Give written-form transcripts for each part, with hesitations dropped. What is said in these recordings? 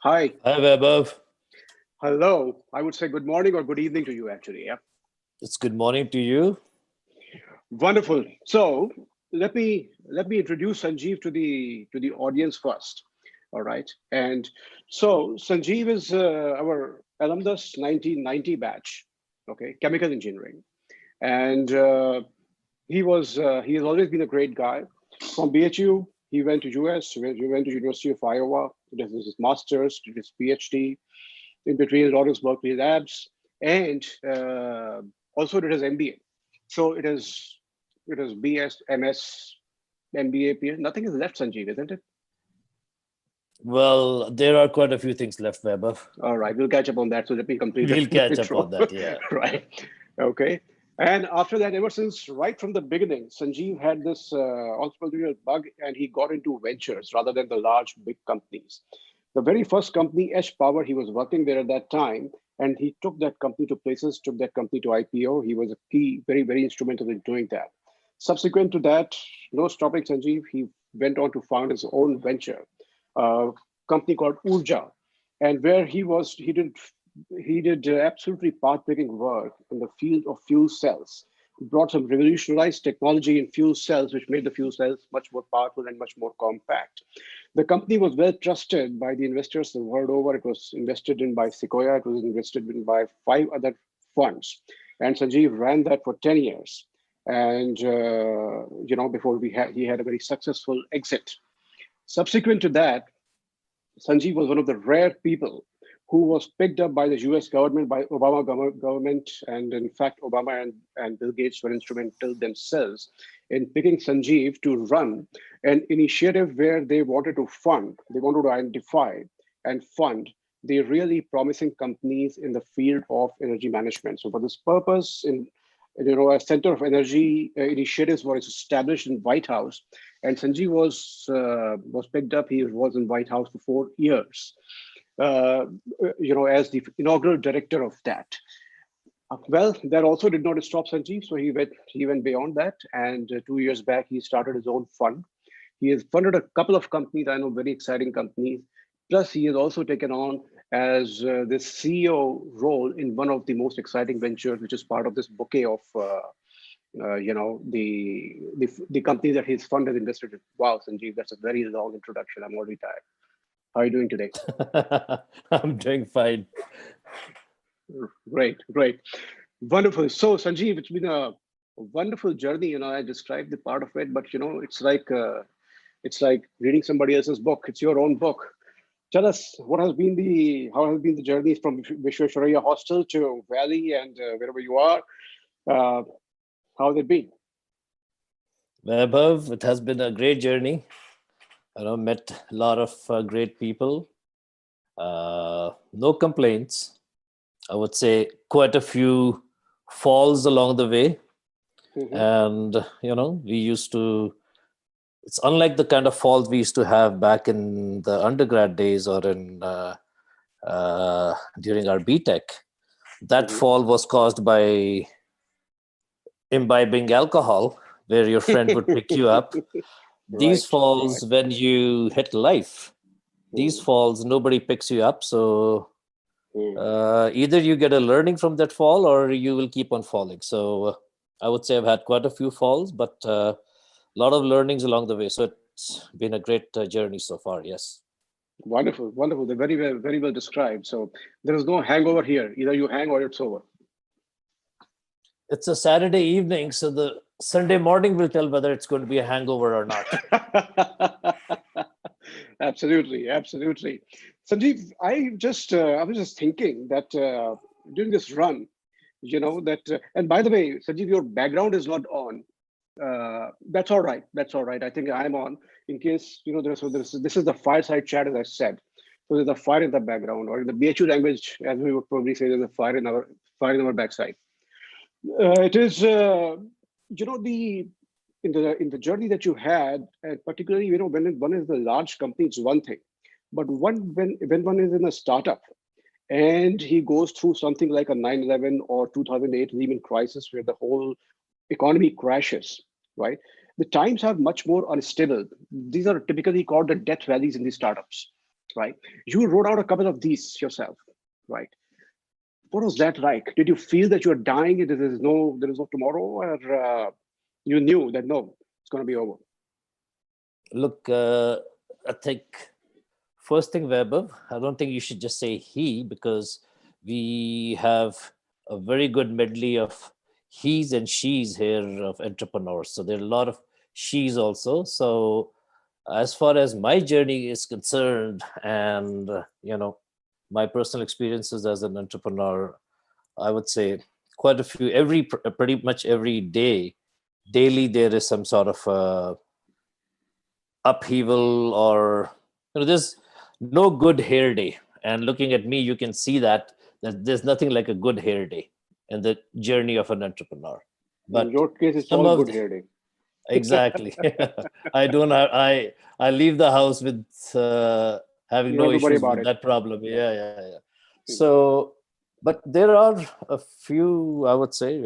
Hi. Hi, Vaibhav. Hello. I would say good morning or good evening to you, actually. Yeah. It's good morning to you. Wonderful. So let me introduce Sanjeev to the audience first. All right. And so Sanjeev is our alumnus 1990 batch. Okay, chemical engineering, and he has always been a great guy. From BHU, he went to US. He went to University of Iowa. He did his master's, did his PhD. In between Lawrence Berkeley Labs, and also did his MBA. So it is BS, MS, MBA, PhD. Nothing is left, Sanjeev, isn't it? Well, there are quite a few things left, Vaibhav. All right, we'll catch up on that. So let me complete We'll the catch up on intro. that. Yeah. Right. Okay. And after that, ever since right from the beginning, Sanjeev had this entrepreneurial bug and he got into ventures rather than the large, big companies. The very first company, Edge Power, he was working there at that time, and he took that company to places, took that company to IPO. He was a key, very, very instrumental in doing that. Subsequent to that, no stopping Sanjeev, he went on to found his own venture, a company called Urja, and where he did absolutely path-breaking work in the field of fuel cells. He brought some revolutionized technology in fuel cells, which made the fuel cells much more powerful and much more compact. The company was well trusted by the investors the world over. It was invested in by Sequoia. It was invested in by five other funds. And Sanjeev ran that for 10 years. And, before he had a very successful exit. Subsequent to that, Sanjeev was one of the rare people who was picked up by the US government, by Obama government. And in fact, Obama and Bill Gates were instrumental themselves in picking Sanjeev to run an initiative where they wanted to identify and fund the really promising companies in the field of energy management. So for this purpose, a Center of Energy Initiatives was established in White House, and Sanjeev was picked up. He was in White House for 4 years, as the inaugural director of that. Well, that also did not stop Sanjeev, so he went beyond that, and 2 years back he started his own fund. He has funded a couple of companies, I know, very exciting companies. Plus, he has also taken on as the CEO role in one of the most exciting ventures, which is part of this bouquet of the company that he's funded invested in. Wow, Sanjeev, that's a very long introduction. I'm already tired. How are you doing today? I'm doing fine. Great, great. Wonderful. So, Sanjeev, it's been a wonderful journey. I described the part of it, but it's like reading somebody else's book. It's your own book. Tell us how has been the journey from Vishweshwaraya Hostel to Valley and wherever you are. How has it been? Vaibhav, it has been a great journey. Met a lot of great people. No complaints. I would say quite a few falls along the way. Mhm. And, we used to, it's unlike the kind of falls we used to have back in the undergrad days or during our BTech. That Mhm. fall was caused by imbibing alcohol, where your friend would pick you up. These Right, right. falls, when you hit life, these Mm, falls, nobody picks you up. So mm. either you get a learning from that fall or you will keep on falling. So I would say I've had quite a few falls, but a lot of learnings along the way. So it's been a great journey so far. Yes. Wonderful, wonderful. They're very well described. So there is no hangover here. Either you hang or it's over. It's a Saturday evening, so the Sunday morning will tell whether it's going to be a hangover or not. Absolutely, absolutely. Sanjeev, I was just thinking that during this run, and by the way, Sanjeev, your background is not on. That's all right. That's all right. I think I'm on in case this is the fireside chat, as I said. So there's a fire in the background, or in the BHU language, as we would probably say, there's a fire in our backside. It is, the in the journey that you had, particularly, when one is the large company, it's one thing, but when one is in a startup and he goes through something like a 9/11 or 2008 Lehman crisis, where the whole economy crashes, right? The times are much more unstable. These are typically called the death valleys in these startups. right? You wrote out a couple of these yourself, right? What was that like? Did you feel that you were dying and there is no tomorrow, or you knew that no, it's going to be over? Look, I think first thing, Vaibhav, I don't think you should just say he, because we have a very good medley of he's and she's here of entrepreneurs. So there are a lot of she's also. So as far as my journey is concerned, and my personal experiences as an entrepreneur, I would say quite a few. Pretty much every day, daily, there is some sort of upheaval, or there's no good hair day. And looking at me, you can see that there's nothing like a good hair day in the journey of an entrepreneur. In But your case, it's some all of good hair day. exactly, I don't have, I leave the house with having You don't no have to worry issues about with it. that problem. Yeah. Yeah. So, but there are a few, I would say,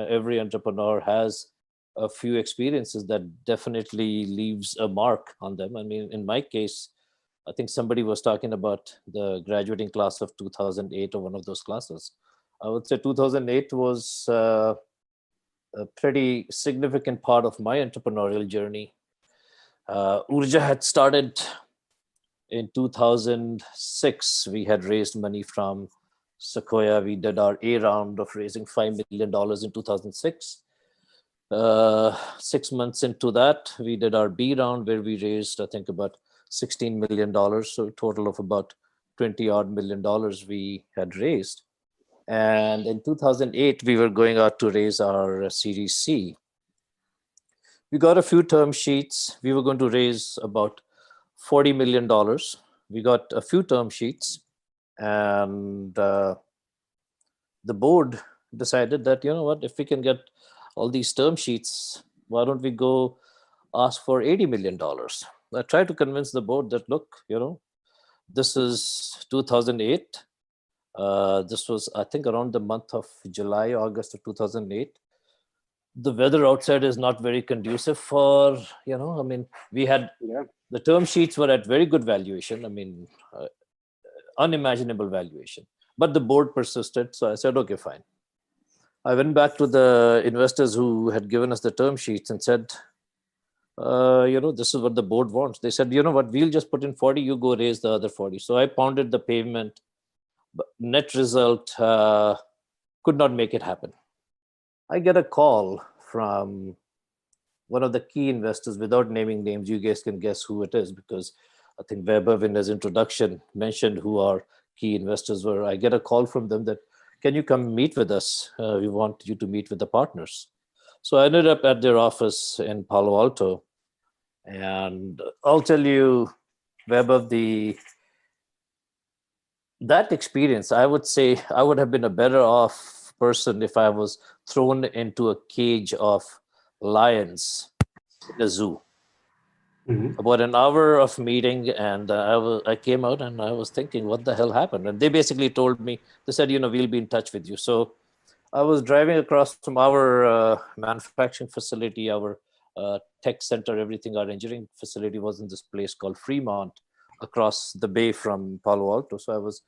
every entrepreneur has a few experiences that definitely leaves a mark on them. I mean, in my case, I think somebody was talking about the graduating class of 2008, or one of those classes. I would say 2008 was a pretty significant part of my entrepreneurial journey. Urja had started in 2006. We had raised money from Sequoia. We did our A round of raising $5 million in 2006. 6 months into that, we did our B round, where we raised, I think, about $16 million. So a total of about 20 odd million dollars we had raised. And in 2008, we were going out to raise our Series C. We got a few term sheets. We were going to raise about $40 million. We got a few term sheets, and the board decided that, if we can get all these term sheets, why don't we go ask for $80 million? I tried to convince the board that, look, this is 2008. This was, I think, around the month of July, August of 2008. The weather outside is not very conducive for, I mean, we had, the term sheets were at very good valuation. I mean, unimaginable valuation. But the board persisted. So I said, okay, fine. I went back to the investors who had given us the term sheets and said, this is what the board wants. They said, you know what, we'll just put in 40, you go raise the other 40. So I pounded the pavement. But net result, could not make it happen. I get a call from one of the key investors. Without naming names, you guys can guess who it is, because I think Vaibhav in his introduction mentioned who our key investors were. I get a call from them that, can you come meet with us? We want you to meet with the partners. So I ended up at their office in Palo Alto. And I'll tell you, Vaibhav, that experience, I would say I would have been a better off person if I was thrown into a cage of lions in a zoo. Mm-hmm. About an hour of meeting, and I came out and I was thinking, what the hell happened? And they basically told me, they said, we'll be in touch with you. So I was driving across from our manufacturing facility, our tech center, everything. Our engineering facility was in this place called Fremont, across the bay from Palo Alto. So I was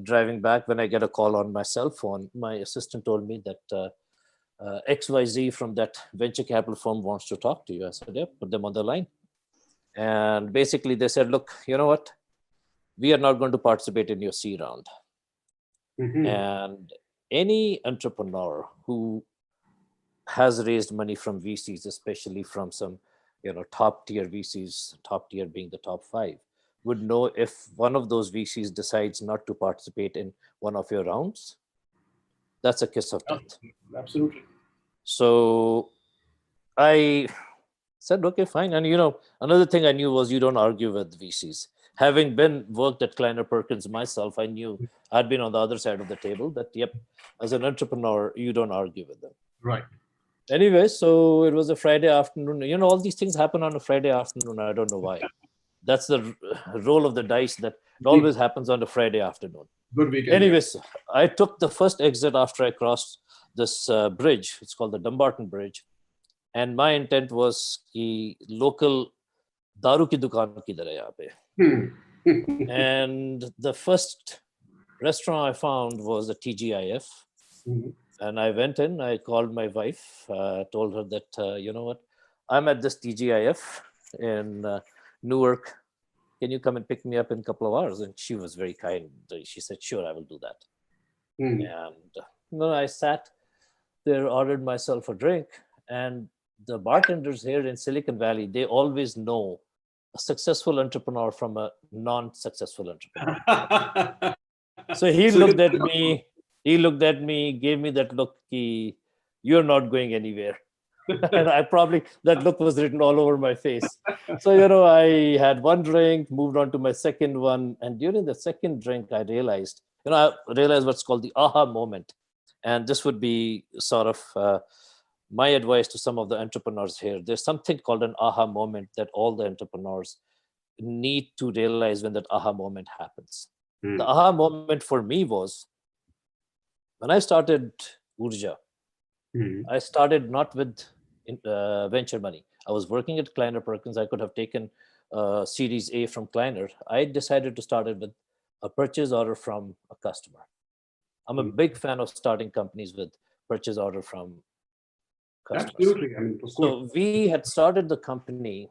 driving back when I get a call on my cell phone. My assistant told me that XYZ from that venture capital firm wants to talk to you. I said, yeah, put them on the line. And basically they said, look, you know what? We are not going to participate in your C round. Mm-hmm. And any entrepreneur who has raised money from VCs, especially from some, top tier VCs, top tier being the top 5, would know if one of those VCs decides not to participate in one of your rounds, that's a kiss of death. Absolutely. So I said, okay, fine. And, another thing I knew was you don't argue with VCs. Having worked at Kleiner Perkins myself, I knew I'd been on the other side of the table that, yep, as an entrepreneur, you don't argue with them. Right. Anyway, so it was a Friday afternoon. All these things happen on a Friday afternoon. I don't know why. That's the roll of the dice, that it always happens on a Friday afternoon. Good weekend. Anyways, I took the first exit after I crossed this bridge. It's called the Dumbarton Bridge. And my intent was कि local दारू की दुकान किधर है यहाँ पे. And the first restaurant I found was a TGIF. And I went in, I called my wife, told her that, you know what, I'm at this TGIF in Newark. Can you come and pick me up in a couple of hours? And she was very kind. She said, sure, I will do that. And I sat there, ordered myself a drink. And the bartenders here in Silicon Valley, they always know a successful entrepreneur from a non-successful entrepreneur. So he looked at me, gave me that look, you're not going anywhere. And that look was written all over my face. So, I had one drink, moved on to my second one. And during the second drink, I realized what's called the aha moment. And this would be sort of my advice to some of the entrepreneurs here. There's something called an aha moment that all the entrepreneurs need to realize when that aha moment happens. The aha moment for me was when I started Urja. I started not with venture money. I was working at Kleiner Perkins. I could have taken Series A from Kleiner. I decided to start it with a purchase order from a customer. I'm a big fan of starting companies with purchase order from customers. Absolutely. I mean, of course. So we had started the company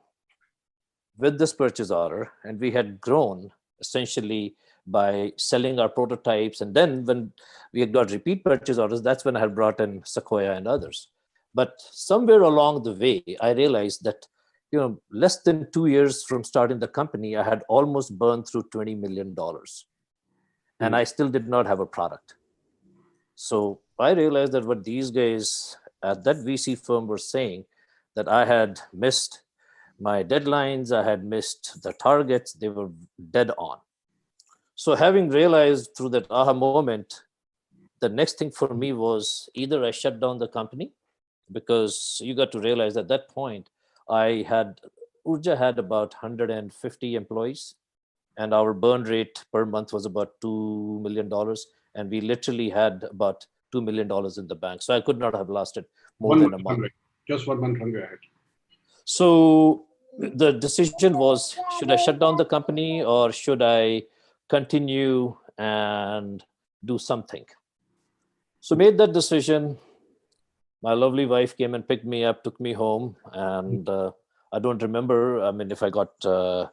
with this purchase order, and we had grown essentially by selling our prototypes. And then when we had got repeat purchase orders, that's when I had brought in Sequoia and others. But somewhere along the way, I realized that, less than 2 years from starting the company, I had almost burned through $20 million. And I still did not have a product. So I realized that what these guys at that VC firm were saying, that I had missed my deadlines, I had missed the targets, they were dead on. So having realized through that aha moment, the next thing for me was either I shut down the company, because you got to realize at that point, Urja had about 150 employees, and our burn rate per month was about $2 million. And we literally had about $2 million in the bank. So I could not have lasted more than a month. Just 1 month hunger. So the decision was, should I shut down the company or should I continue and do something? So made that decision. My lovely wife came and picked me up, took me home. And I don't remember, if I got, the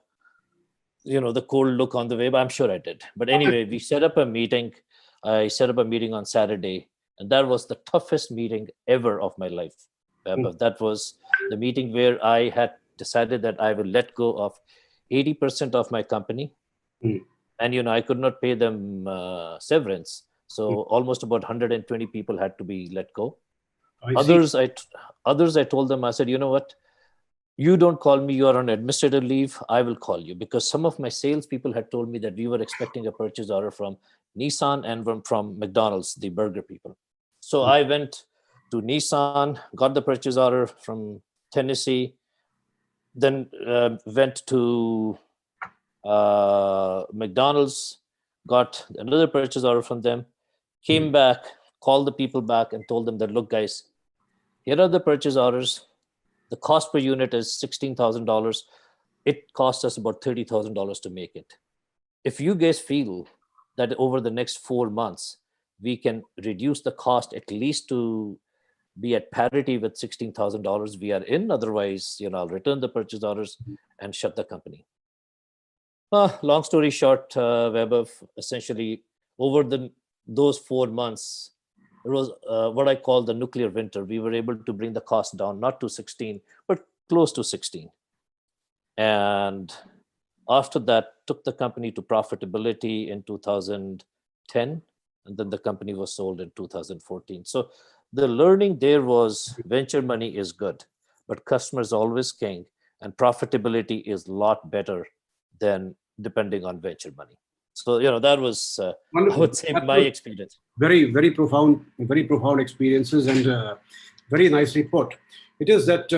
cold look on the way, but I'm sure I did. But anyway, we set up a meeting. I set up a meeting on Saturday, and that was the toughest meeting ever of my life. That was the meeting where I had decided that I will let go of 80% of my company. And, I could not pay them severance. So almost about 120 people had to be let go. Others, I told them, I said, you know what? You don't call me, you are on administrative leave, I will call you. Because some of my salespeople had told me that we were expecting a purchase order from Nissan and from McDonald's, the burger people. So I went to Nissan, got the purchase order from Tennessee, then went to McDonald's, got another purchase order from them, came back, called the people back and told them that, look, guys, here are the purchase orders. The cost per unit is $16,000. It cost us about $30,000 to make it. If you guys feel that over the next 4 months, we can reduce the cost at least to be at parity with $16,000, we are in. Otherwise, I'll return the purchase orders and shut the company. Long story short, Vaibhav, essentially over those 4 months, it was what I call the nuclear winter. We were able to bring the cost down, not to 16, but close to 16. And after that, took the company to profitability in 2010, and then the company was sold in 2014. So the learning there was venture money is good, but customers always king, and profitability is a lot better than depending on venture money. So, that was, I would say, my experience. Very, very profound experiences, and very nicely put. It is that,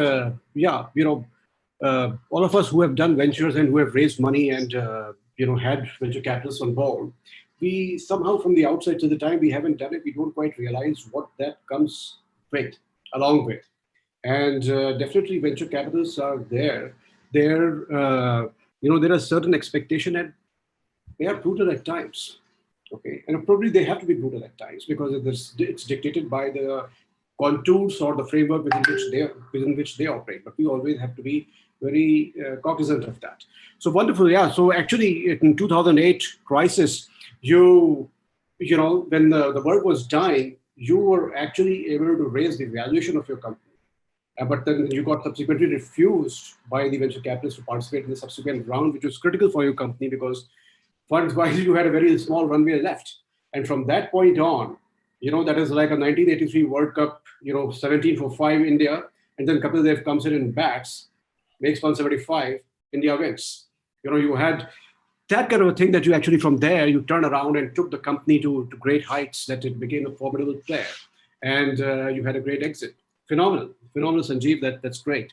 all of us who have done ventures and who have raised money and, had venture capitalists on board, we somehow from the outside, to the time we haven't done it, we don't quite realize what that comes along with. And definitely venture capitalists are there. There are certain expectation they are brutal at times. Okay, and probably they have to be brutal at times because it's dictated by the contours or the framework within which they operate. But we always have to be very cognizant of that. So wonderful, yeah. So actually, in 2008 crisis, when the world was dying, you were actually able to raise the valuation of your company. But then you got subsequently refused by the venture capitalists to participate in the subsequent round, which was critical for your company because funds-wise, you had a very small runway left. And from that point on, that is like a 1983 World Cup, 17 for 5 India, and then Kapil Dev comes in and bats, makes 175, India wins. You had that kind of a thing that you actually from there, you turn around and took the company to great heights that it became a formidable player. And you had a great exit. Phenomenal, Sanjeev, that's great.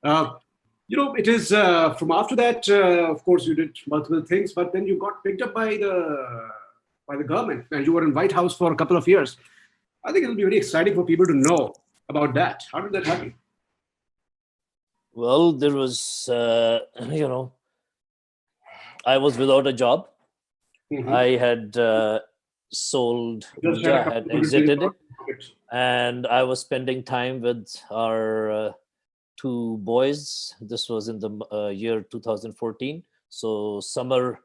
It is from after that, of course, you did multiple things, but then you got picked up by the government and you were in White House for a couple of years. I think it'll be very exciting for people to know about that. How did that happen? Well, there was, I was without a job. Mhm. I had sold Just had a Ouija, couple had of exited it, pockets. and I was spending time with our two boys. This was in the year 2014. So summer,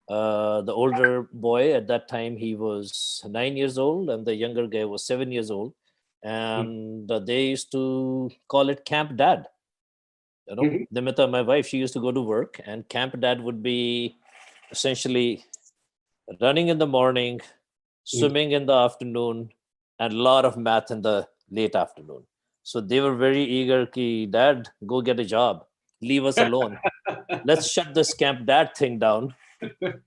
the older boy at that time, he was 9 years old, and the younger guy was 7 years old. And they used to call it Camp Dad. Mhm. Nimita, my wife, she used to go to work, and Camp Dad would be essentially running in the morning, Mhm. swimming in the afternoon, and a lot of math in the late afternoon. So they were very eager, ki, Dad, go get a job. Leave us alone. Let's shut this Camp Dad thing down.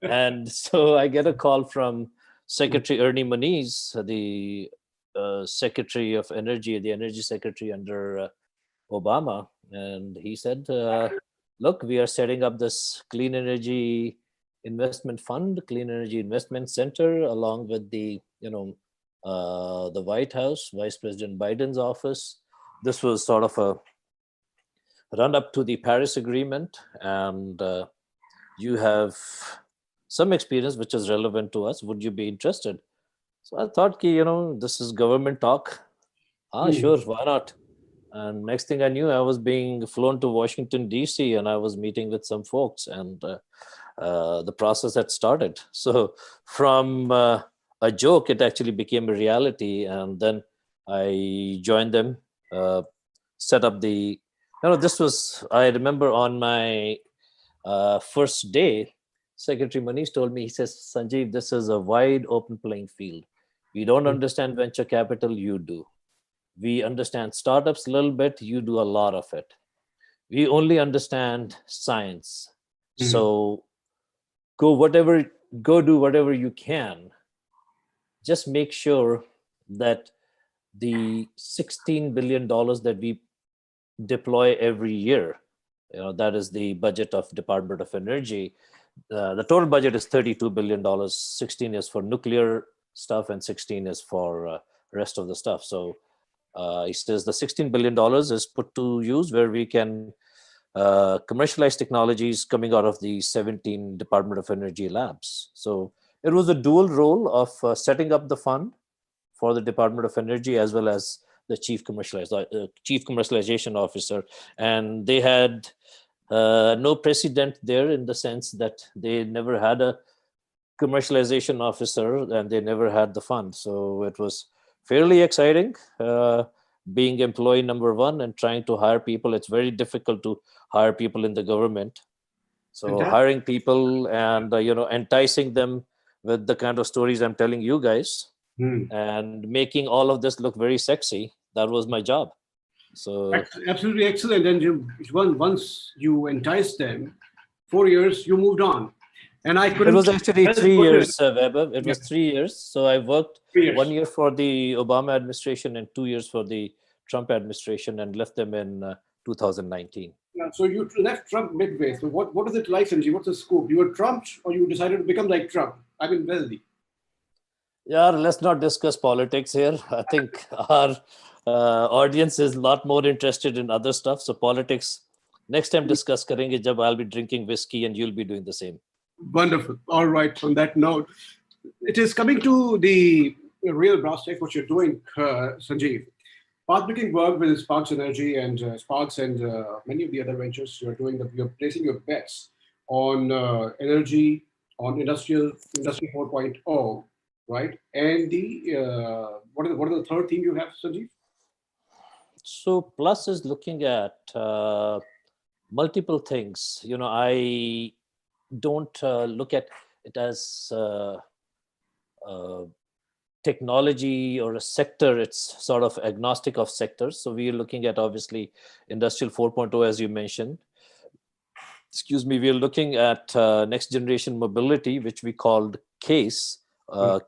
And so I get a call from Secretary Ernie Moniz, the Secretary of Energy, the Energy Secretary under Obama. And he said, look, we are setting up this clean energy investment fund, clean energy investment center, along with the White House, Vice President Biden's office. This was sort of a run up to the Paris Agreement, and you have some experience which is relevant to us. Would you be interested? So I thought, this is government talk. Mhm. Sure, why not? And next thing I knew, I was being flown to Washington, D.C., and I was meeting with some folks, and the process had started. So from a joke, it actually became a reality. And then I joined them, set up this was, I remember on my first day, Secretary Manish told me, he says, Sanjiv, this is a wide open playing field. We don't understand venture capital, you do. We understand startups a little bit, you do a lot of it. We only understand science. Mhm. So go do whatever you can. Just make sure that the $16 billion that we deploy every year, that is the budget of Department of Energy. The total budget is $32 billion. 16 is for nuclear stuff, and 16 is for rest of the stuff. So he says the $16 billion is put to use where we can commercialize technologies coming out of the 17 Department of Energy labs. So it was a dual role of setting up the fund for the Department of Energy as well as the chief commercialization officer, and they had no precedent there in the sense that they never had a commercialization officer and they never had the fund. So it was fairly exciting being employee number one and trying to hire people. It's very difficult to hire people in the government. So Fantastic. hiring people and enticing them with the kind of stories I'm telling you guys Hmm. and making all of this look very sexy. That was my job. So Absolutely excellent. And once you enticed them, 4 years, you moved on. And I it was couldn't actually help three but years, Weber. It yeah, was 3 years. So I worked 1 3 years. year for the Obama administration and 2 years for the Trump administration and left them in 2019. Yeah, so you left Trump midway. So what is it like, Sanjeev? What's the scoop? You were trumped or you decided to become like Trump? I mean, wealthy. Yeah, let's not discuss politics here. I think our audience is a lot more interested in other stuff. So politics, next time discuss karenge jab I'll be drinking whiskey and you'll be doing the same. Wonderful. All right. On that note, it is coming to the real brass tacks what you're doing, Sanjeev. Pathbreaking work with Sparks Energy and Sparks and many of the other ventures you're doing. You're placing your bets on energy, on industry 4.0, right? And the what are the third theme you have, Sanjeev? So Plus is looking at multiple things. I don't look at it as uh, technology or a sector. It's sort of agnostic of sectors. So we are looking at obviously industrial 4.0, as you mentioned. Excuse me. We are looking at next generation mobility, which we called CASE.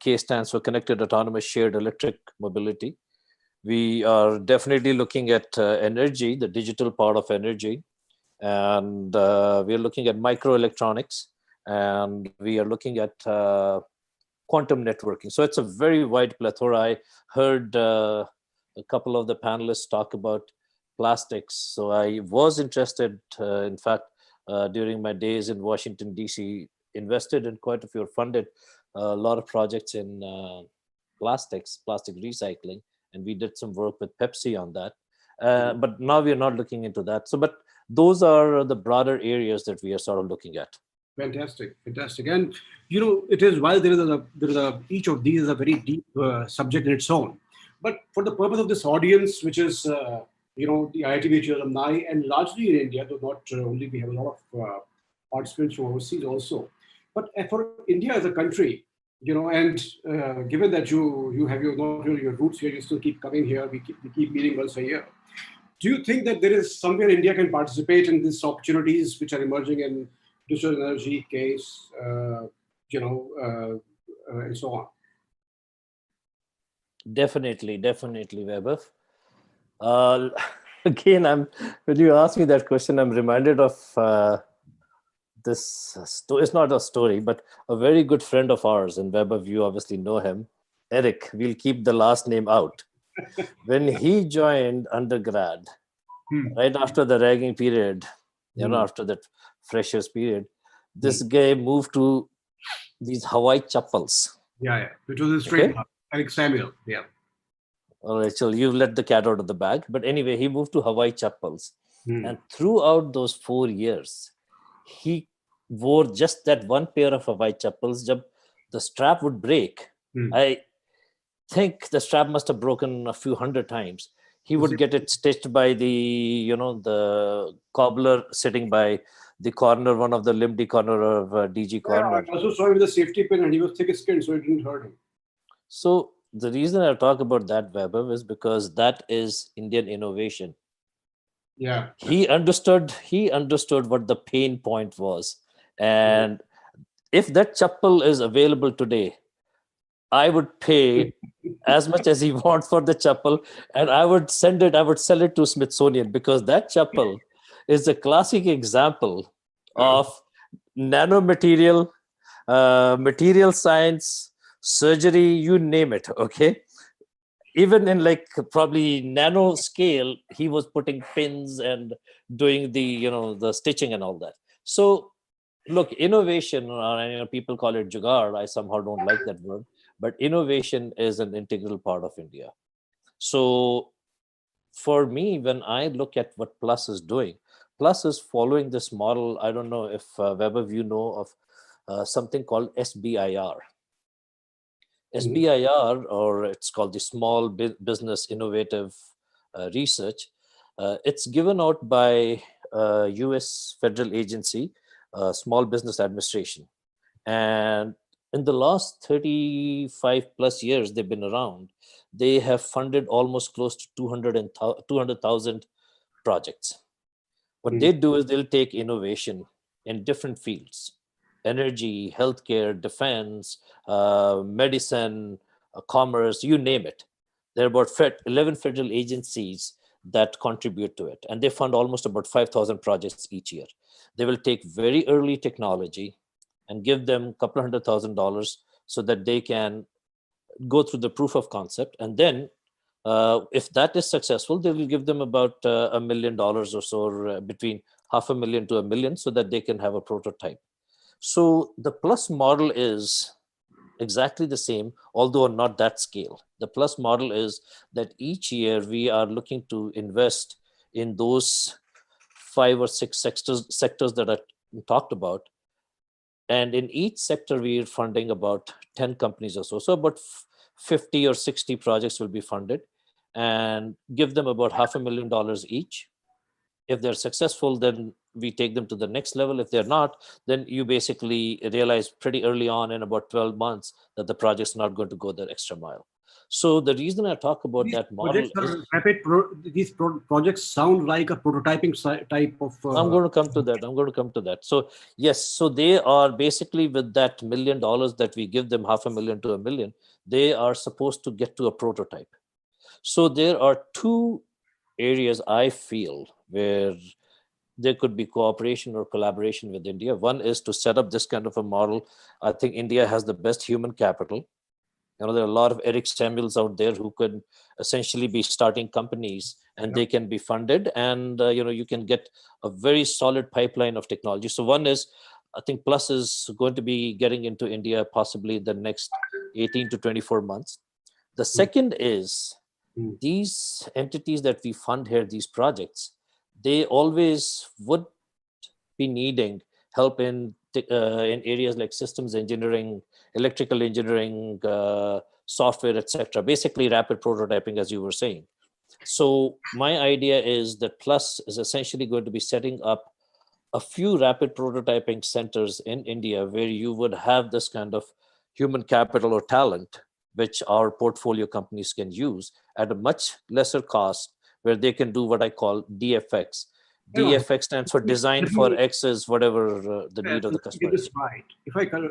CASE stands for Connected Autonomous Shared Electric Mobility. We are definitely looking at energy, the digital part of energy, and we are looking at microelectronics, and we are looking at quantum networking. So it's a very wide plethora. I heard a couple of the panelists talk about plastics. So I was interested, in fact, during my days in Washington, D.C., invested in quite a few, funded a lot of projects in plastic recycling. And we did some work with Pepsi on that. But now we are not looking into that. So, but those are the broader areas that we are sort of looking at. Fantastic, fantastic. And it is while there is a each of these is a very deep subject in its own. But for the purpose of this audience, which is the IITBHU alumni, and largely in India, though not only we have a lot of participants from overseas also. But for India as a country, and given that you have your roots here, you still keep coming here. We keep meeting once a year. Do you think that there is somewhere India can participate in these opportunities which are emerging in digital energy case, and so on? Definitely, Weber. Uh, Again, when you ask me that question, I'm reminded of this story. It's not a story, but a very good friend of ours, and Weber, you obviously know him, Eric. We'll keep the last name out. When he joined undergrad, right after the ragging period, after that freshers period, this guy moved to these Hawaii chappals. Yeah, which was a straight up. Eric Samuel. Yeah. All right, so you've let the cat out of the bag. But anyway, he moved to Hawaii chappals. And throughout those 4 years, he wore just that one pair of Hawaii chappals. Jab the strap would break, I think the strap must have broken a few hundred times. He would get it stitched by the cobbler sitting by the corner, one of the Limdy corner of DG corner. I also saw him with a safety pin, and he was thick-skinned, so it didn't hurt him. So the reason I talk about that, Weber, is because that is Indian innovation. Yeah. He understood what the pain point was. And if that chappal is available today, I would pay as much as he wants for the chappal, and I would sell it to Smithsonian, because that chappal is a classic example of nanomaterial, material science, surgery, you name it. Okay. Even in like probably nano scale, he was putting pins and doing the stitching and all that. So look, innovation, people call it jugaad. I somehow don't like that word, but innovation is an integral part of India. So for me, when I look at what Plus is doing, Plus is following this model. I don't know if Weber, you know of something called SBIR. SBIR, or it's called the Small Business Innovative Research. It's given out by US federal agency, Small Business Administration. And in the last 35 plus years they've been around, they have funded almost close to 200,000 projects. What they do is they'll take innovation in different fields: energy, healthcare, defense, medicine, commerce, you name it. There are about 11 federal agencies that contribute to it, and they fund almost about 5,000 projects each year. They will take very early technology and give them a couple $100,000 so that they can go through the proof of concept. And then if that is successful, they will give them about $1 million or so, or between $500,000 to $1 million, so that they can have a prototype. So the plus model is exactly the same, although not that scale. The plus model is that each year we are looking to invest in those 5 or 6 sectors that I talked about. And in each sector, we are funding about 10 companies or so. So about 50 or 60 projects will be funded and give them about $500,000 each. If they're successful, then we take them to the next level. If they're not, then you basically realize pretty early on in about 12 months that the project's not going to go the extra mile. So the reason I talk about These that model projects is, are rapid. Projects sound like a prototyping type of. I'm going to come to that. So yes, so they are basically, with that $1 million that we give them, $500,000 to $1 million, they are supposed to get to a prototype. So there are two areas I feel where there could be cooperation or collaboration with India. One is to set up this kind of a model. I think India has the best human capital. There are a lot of Eric Samuels out there who could essentially be starting companies, and they can be funded, and you can get a very solid pipeline of technology. So one is, I think Plus is going to be getting into India possibly in the next 18 to 24 months. The second is, these entities that we fund here, these projects, they always would be needing help in areas like systems engineering, electrical engineering, software, etc. Basically, rapid prototyping, as you were saying. So my idea is that Plus is essentially going to be setting up a few rapid prototyping centers in India where you would have this kind of human capital or talent, which our portfolio companies can use at a much lesser cost, where they can do what I call DFX. DFX stands for design for X, is whatever the need of the customer Get this is. right.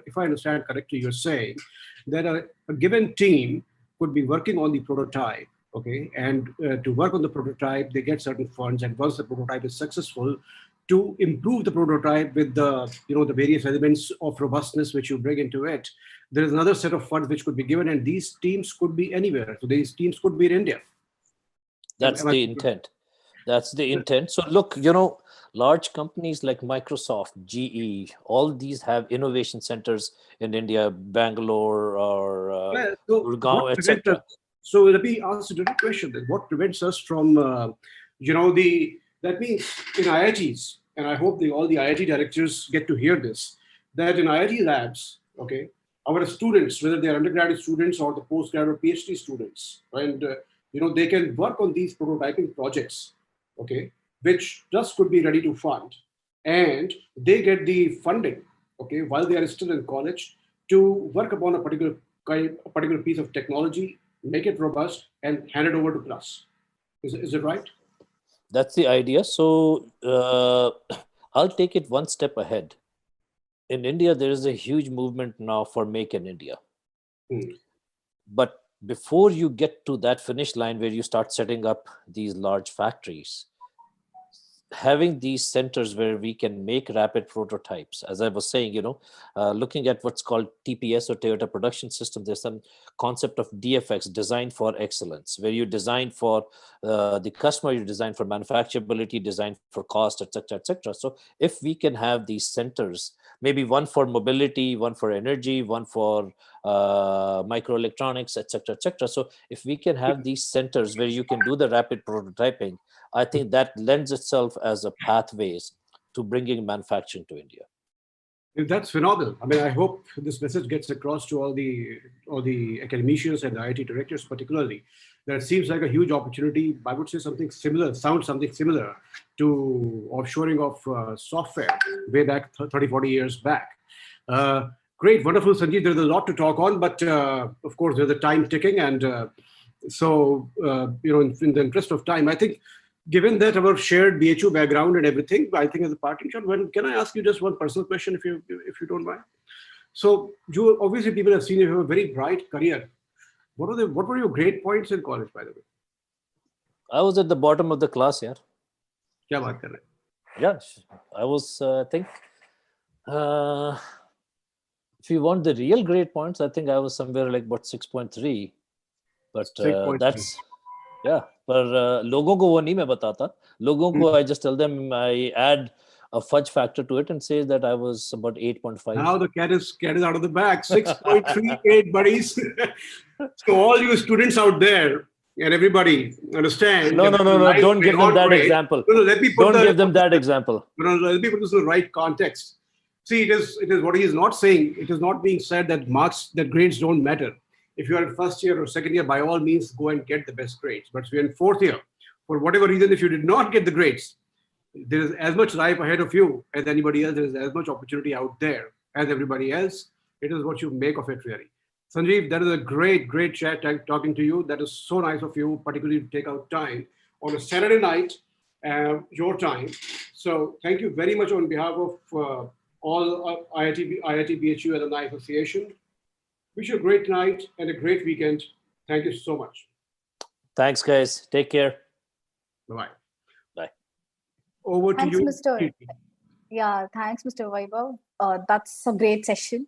If I understand correctly, you're saying that a given team could be working on the prototype, okay, and to work on the prototype, they get certain funds, and once the prototype is successful, to improve the prototype with the the various elements of robustness which you bring into it, there is another set of funds which could be given, and these teams could be anywhere. So these teams could be in India. That's the intent. That's the intent. So look, large companies like Microsoft, GE, all these have innovation centers in India, Bangalore or Gurgaon, etc. So let me ask a direct question then. What prevents us from, that means in IITs, and I hope all the IIT directors get to hear this, that in IIT labs, okay, our students, whether they are undergraduate students or the postgrad or PhD students, and they can work on these prototyping projects, okay, which just could be ready to fund, and they get the funding, okay, while they are still in college, to work upon a particular piece of technology, make it robust, and hand it over to Plus. Is it right? That's the idea. So I'll take it one step ahead. In India, there is a huge movement now for Make in India. But before you get to that finish line where you start setting up these large factories, having these centers where we can make rapid prototypes, as I was saying, looking at what's called TPS or Toyota Production System, there's some concept of DFX, design for excellence, where you design for the customer, you design for manufacturability, design for cost, etc., etc. So if we can have these centers, maybe one for mobility, one for energy, one for microelectronics, etc., etc. So if we can have these centers where you can do the rapid prototyping, I think that lends itself as a pathways to bringing manufacturing to India. That's phenomenal. I mean, I hope this message gets across to all the academicians and the IIT directors, particularly. That seems like a huge opportunity. I would say something similar to offshoring of software way back 30, 40 years back. Great, wonderful, Sanjiv. There's a lot to talk on, but of course, there's the time ticking, and so in the interest of time, I think, given that our shared BHU background and everything, I think as a parting shot, can I ask you just one personal question, if you don't mind? So, obviously, people have seen you have a very bright career. What were your grade points in college, by the way? I was at the bottom of the class, yeah. Kya baat kar rahe? Yeah, I was, I think, if you want the real grade points, I think I was somewhere like about 6.3. But 6.3. That's, yeah. पर लोगों को वो नहीं मैं बताता. लोगों को I just tell them I add a fudge factor to it and say that I was about 8.5. Now the cat is out of the bag. 6.38, buddies. So all you students out there and everybody understand. No. Don't give them that example. No, let me Don't give them that example. No, let me put this in the right context. See, it is what he is not saying. It is not being said that grades don't matter. If you are in first year or second year, by all means, go and get the best grades. But if you're in fourth year, for whatever reason, if you did not get the grades, there is as much life ahead of you as anybody else. There is as much opportunity out there as everybody else. It is what you make of it, really. Sanjiv, that is a great chat talking to you. That is so nice of you, particularly to take out time on a Saturday night, your time. So thank you very much on behalf of all IITBHU Alumni Association. Wish you a great night and a great weekend. Thank you so much. Thanks, guys. Take care. Bye-bye. Bye. Over to Thanks, you. Mr. Yeah, thanks, Mr. Vaibhav. That's a great session.